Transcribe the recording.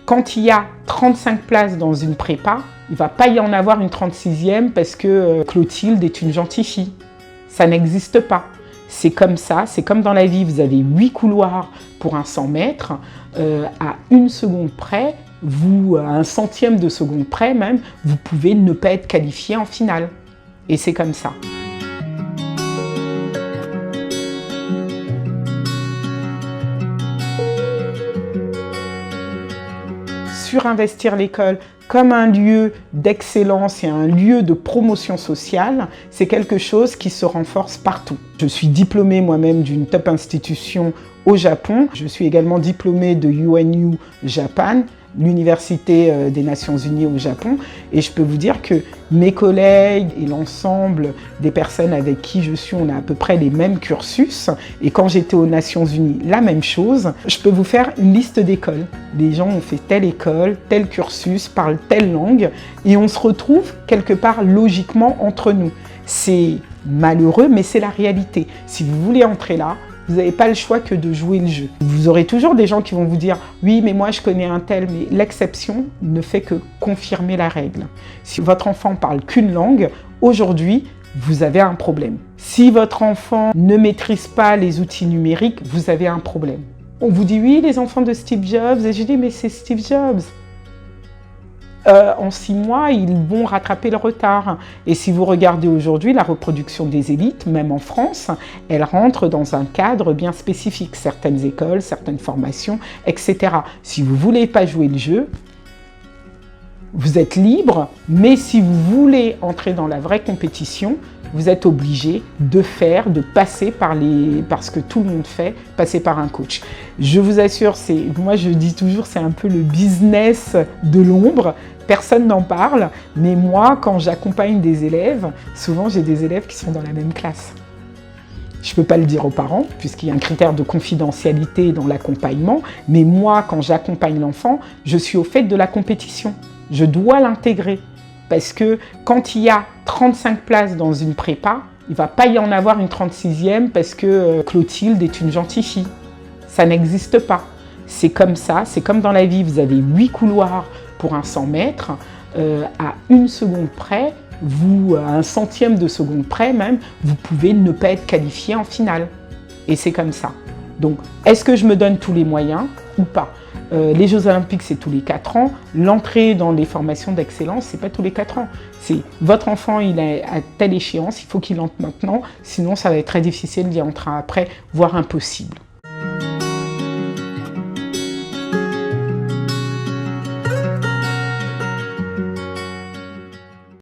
Quand il y a 35 places dans une prépa, il ne va pas y en avoir une 36e parce que Clotilde est une gentille fille. Ça n'existe pas. C'est comme ça, c'est comme dans la vie, vous avez 8 couloirs pour un 100 mètres, à 1 seconde près, à 1/100e de seconde près même, vous pouvez ne pas être qualifié en finale. Et c'est comme ça. Surinvestir l'école comme un lieu d'excellence et un lieu de promotion sociale, c'est quelque chose qui se renforce partout. Je suis diplômée moi-même d'une top institution au Japon. Je suis également diplômée de UNU Japan, l'Université des Nations Unies au Japon. Et je peux vous dire que mes collègues et l'ensemble des personnes avec qui je suis, on a à peu près les mêmes cursus. Et quand j'étais aux Nations Unies, la même chose. Je peux vous faire une liste d'écoles. Les gens ont fait telle école, tel cursus, parlent telle langue. Et on se retrouve quelque part logiquement entre nous. C'est malheureux, mais c'est la réalité. Si vous voulez entrer là, vous n'avez pas le choix que de jouer le jeu. Vous aurez toujours des gens qui vont vous dire « Oui, mais moi je connais un tel », mais l'exception ne fait que confirmer la règle. Si votre enfant parle qu'une langue, aujourd'hui, vous avez un problème. Si votre enfant ne maîtrise pas les outils numériques, vous avez un problème. On vous dit « Oui, les enfants de Steve Jobs », et je dis « Mais c'est Steve Jobs ». En 6 mois, ils vont rattraper le retard. Et si vous regardez aujourd'hui la reproduction des élites, même en France, elle rentre dans un cadre bien spécifique. Certaines écoles, certaines formations, etc. Si vous ne voulez pas jouer le jeu, vous êtes libre, mais si vous voulez entrer dans la vraie compétition, vous êtes obligé de passer par ce que tout le monde fait, passer par un coach. Je vous assure, moi je dis toujours, c'est un peu le business de l'ombre. Personne n'en parle, mais moi, quand j'accompagne des élèves, souvent j'ai des élèves qui sont dans la même classe. Je ne peux pas le dire aux parents, puisqu'il y a un critère de confidentialité dans l'accompagnement, mais moi, quand j'accompagne l'enfant, je suis au fait de la compétition. Je dois l'intégrer, parce que quand il y a 35 places dans une prépa, il ne va pas y en avoir une 36e parce que Clotilde est une gentille fille. Ça n'existe pas. C'est comme ça, c'est comme dans la vie, vous avez 8 couloirs pour un 100 mètres, à 1 seconde près, à 1/100e de seconde près même, vous pouvez ne pas être qualifié en finale. Et c'est comme ça. Donc, est-ce que je me donne tous les moyens ou pas? Les Jeux Olympiques, c'est tous les 4 ans. L'entrée dans les formations d'excellence, c'est pas tous les 4 ans. C'est votre enfant, il est à telle échéance, il faut qu'il entre maintenant, sinon ça va être très difficile d'y entrer après, voire impossible.